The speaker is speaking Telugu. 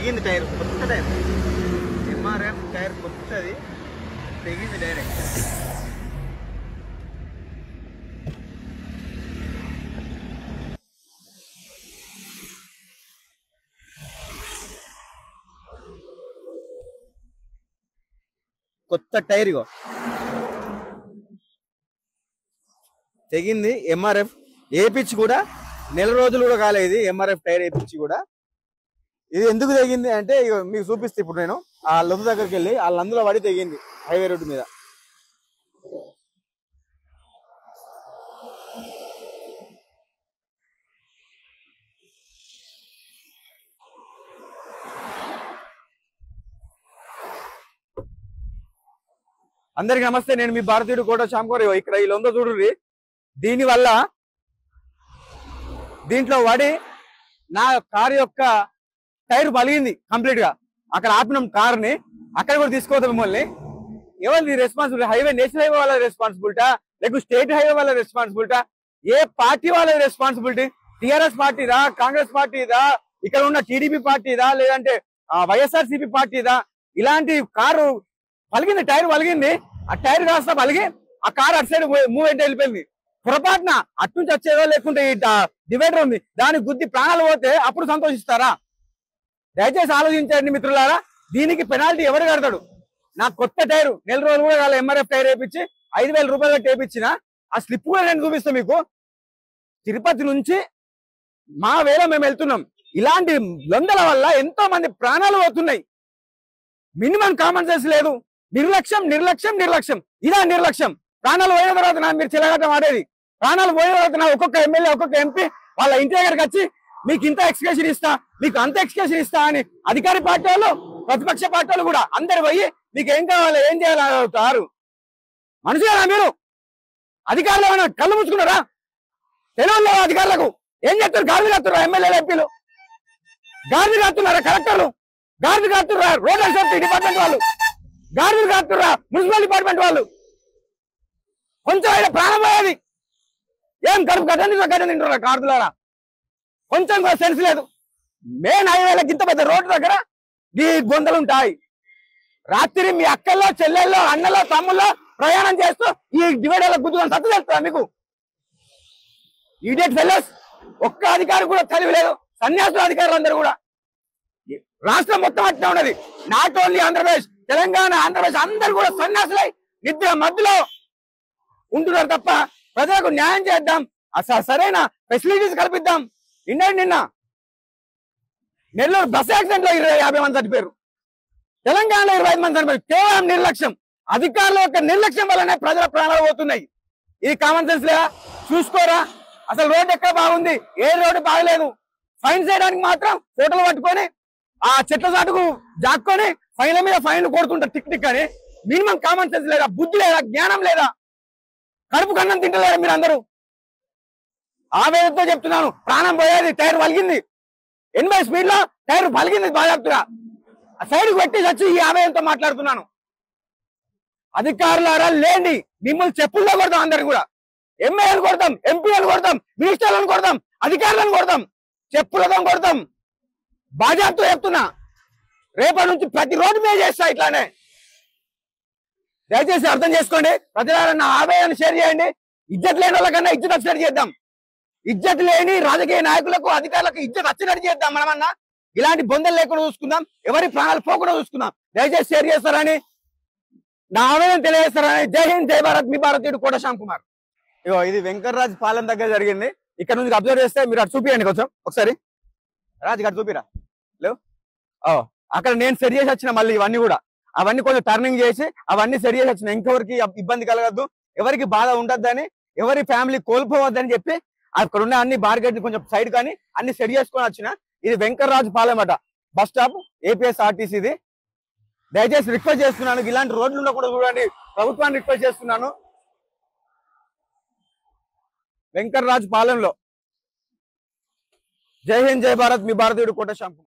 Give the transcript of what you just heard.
తెగింది టైర్, కొత్త టైర్, ఎంఆర్ఎఫ్ టైర్ కొత్తది, తెగింది డైరెక్ట్. కొత్త టైర్ ఇగో తెగింది. ఎంఆర్ఎఫ్ ఏపిచ్చి కూడా నెల రోజులు కూడా కాలేదు. ఎంఆర్ఎఫ్ టైర్ ఏపిచ్చి కూడా. ఇది ఎందుకు తెగింది అంటే ఇక మీకు చూపిస్తే ఇప్పుడు నేను ఆ లొందు దగ్గరికి వెళ్ళి ఆ లందులో పడి తెగింది హైవే రోడ్డు మీద. అందరికి నమస్తే, నేను మీ భారతీయుడు కోట శ్యామ్కుమార్. ఇక్కడ ఈ లొంద చూడుర్రి. దీనివల్ల దీంట్లో పడి నా కారు యొక్క టైర్ పలిగింది కంప్లీట్ గా. అక్కడ ఆపినాం కార్ని, అక్కడ కూడా తీసుకోవద్దు మిమ్మల్ని. ఎవరిది రెస్పాన్సిబిలిటీ? హైవే నేషనల్ హైవే వాళ్ళ రెస్పాన్సిబిలిటా, లేకపోతే స్టేట్ హైవే వాళ్ళ రెస్పాన్సిబిలిటా? ఏ పార్టీ వాళ్ళ రెస్పాన్సిబిలిటీ? టీఆర్ఎస్ పార్టీదా, కాంగ్రెస్ పార్టీదా, ఇక్కడ ఉన్న టీడీపీ పార్టీదా, లేదంటే వైఎస్ఆర్సీపీ పార్టీదా? ఇలాంటి కారు పలిగింది, టైర్ పలిగింది. ఆ టైర్ కాస్త పలిగి ఆ కారు అటు సైడ్ మూవ్ అయితే వెళ్ళిపోయింది. పొరపాటున అటు నుంచి వచ్చేదో లేకుంటే డివైడర్ ఉంది, దానికి గుద్ది ప్రాణాలు పోతే అప్పుడు సంతోషిస్తారా? దయచేసి ఆలోచించండి మిత్రులారా. దీనికి పెనాల్టీ ఎవరు కడతాడు? నాకు కొత్త టైరు నెల రోజులు కూడా కాదు, ఎంఆర్ఎఫ్ టైర్ వేయించి 5,000 రూపాయలు వేయించిన ఆ స్లిప్ కూడా నేను చూపిస్తాను మీకు. తిరుపతి నుంచి మా వేళ మేము వెళ్తున్నాం. ఇలాంటి లొందల వల్ల ఎంతో మంది ప్రాణాలు పోతున్నాయి. మినిమం కామన్ సెన్స్ లేదు. నిర్లక్ష్యం నిర్లక్ష్యం నిర్లక్ష్యం. ఇదా నిర్లక్ష్యం? ప్రాణాలు పోయిన తర్వాత మీరు చిలగటం ఆడేది. ప్రాణాలు పోయిన తర్వాత ఒక్కొక్క ఎమ్మెల్యే ఒక్కొక్క ఎంపీ వాళ్ళ ఇంటి దగ్గరికి వచ్చి మీకు ఇంత ఎక్స్కేషన్ ఇస్తా, మీకు అంత ఎక్స్కేషన్ ఇస్తా అని అధికార పార్టీ వాళ్ళు, ప్రతిపక్ష పార్టీ వాళ్ళు కూడా అందరు పోయి మీకు ఏం కావాలి, ఏం చేయాలని అడుగుతారు. మనుషులేనా మీరు? అధికారులు ఏమైనా కళ్ళు ముచ్చుకున్నారా? తెలియదు అధికారులకు. ఏం చేస్తారు? గాడిద కాస్తున్నారు ఎమ్మెల్యేలు, ఎంపీలు. గాడిద కాస్తున్నారా కలెక్టర్లు? గాడిద కాస్తుర్రా రోడ్ అండ్ సేఫ్టీ డిపార్ట్మెంట్ వాళ్ళు? గాడిదలు కాస్తుర్రా మున్సిపల్ డిపార్ట్మెంట్ వాళ్ళు? కొంచెం అయినా ప్రాణం పోయేది. ఏం కడుపు గడ్డ తింటున్నారా కార్డులారా? కొంచెం కూడా సెన్స్ లేదు. మెయిన్ హైవేలకు ఇంత పెద్ద రోడ్డు దగ్గర ఈ గొంతలు ఉంటాయి. రాత్రి మీ అక్కల్లో, చెల్లెల్లో, అన్నలో, తమ్ముల్లో ప్రయాణం చేస్తూ ఈ డివైడర్ల గుద్దుకొని సత్తు తెలుస్తుందా మీకు? Idiot fellows. ఒక్క అధికారి కూడా తెలివి లేదు. సన్యాసుల అధికారులు అందరూ కూడా. రాష్ట్రం మొత్తం అట్లా ఉన్నది. నాట్ ఓన్లీ ఆంధ్రప్రదేశ్, తెలంగాణ, ఆంధ్రప్రదేశ్ అందరు కూడా సన్యాసులై నిద్ర మధ్యలో ఉంటున్నారు తప్ప ప్రజలకు న్యాయం చేద్దాం, సరైన ఫెసిలిటీస్ కల్పిద్దాం. నిన్న నెల్లూరు బస్ యాక్సిడెంట్ లో 50 మంది చనిపోయారు. తెలంగాణలో 25 మంది చనిపోయారు. కేవలం నిర్లక్ష్యం. అధికారుల యొక్క నిర్లక్ష్యం వల్లనే ప్రజల ప్రాణాలు పోతున్నాయి. ఇది కామన్ సెన్స్ లేదా? చూసుకోరా. అసలు రోడ్డు ఎక్కడ బాగుంది, ఏ రోడ్డు బాగలేదు. ఫైన్ చేయడానికి మాత్రం ఫోటోలు పట్టుకొని ఆ చెట్ల చాటుకు జాక్కొని ఫైన్ల మీద ఫైన్లు కొడుతుంటారు టిక్ టిక్ అని. మినిమం కామన్ సెన్స్ లేదా? బుద్ధి లేదా? జ్ఞానం లేదా? కడుపు కన్నం తింటలేరా మీరు అందరూ? ఆవేదనతో చెప్తున్నాను. ప్రాణం పోయేది, టైర్ పలిగింది. 80 స్పీడ్ లో టైర్ పలిగింది. బాగా చెప్తున్నా. సైడ్ పెట్టి వచ్చి ఈ ఆవేదనతో మాట్లాడుతున్నాను. అధికారులారా లేండి, మిమ్మల్ని చెప్పుల్లో కొడతాం. అందరు కూడా ఎమ్మెల్యేలు కొడతాం, ఎంపీలను కొడతాం, మినిస్టర్లను కొడతాం, అధికారులను కొడతాం, చెప్పులతో కొడతాం. బాజాబ్తో చెప్తున్నా. రేపటి నుంచి ప్రతి రోడ్డు మీద చేస్తా ఇట్లానే. దయచేసి అర్థం చేసుకోండి. ప్రజలారా నా ఆవేదన షేర్ చేయండి. ఇజ్జత్ లేని వాళ్ళకన్నా ఇజ్జత్ వచ్చినట్టు చేద్దాం. ఇజ్జత్ లేని రాజకీయ నాయకులకు, అధికారులకు ఇజ్జత్ వచ్చినట్టు చేద్దాం. మనమన్నా ఇలాంటి బొందలు లేకుండా చూసుకుందాం, ఎవరి ప్రాణాలు పోకుండా చూసుకుందాం. దయచేసి షేర్ చేస్తారని, నా ఆవేదన తెలియజేస్తారని. జై హింద్, జై భారత్. మీ భారతీయుడు కోట శ్యామ్కుమార్. ఇగో ఇది వెంకటరాజ్ పాలెం దగ్గర జరిగింది. ఇక్కడ నుంచి అబ్జర్వ్ చేస్తే మీరు అటు చూపియండి కొంచెం ఒకసారి. రాజు గారు చూపిరా. లేవు అక్కడ నేను సెట్ చేసి వచ్చిన. మళ్ళీ ఇవన్నీ కూడా అవన్నీ కొంచెం టర్నింగ్ చేసి అవన్నీ సెట్ చేసి వచ్చిన. ఇంకెవరికి ఇబ్బంది కలగద్దు, ఎవరికి బాధ ఉండద్దని, ఎవరి ఫ్యామిలీ కోల్పోవద్దని చెప్పి అక్కడ ఉన్న అన్ని బార్గెట్ కొంచెం సైడ్ కానీ అన్ని సెట్ చేసుకొని వచ్చిన. ఇది వెంకటరాజు పాలెం అట, బస్ స్టాప్, ఏపీఎస్ఆర్టీసీ. ఇది దయచేసి రిక్వెస్ట్ చేస్తున్నాను, ఇలాంటి రోడ్లు కూడా చూడండి. ప్రభుత్వాన్ని రిక్వెస్ట్ చేస్తున్నాను. వెంకటరాజు పాలెంలో. జై హింద్, జై భారత్. మీ భారతీయుడు కోట శ్యామ్కుమార్.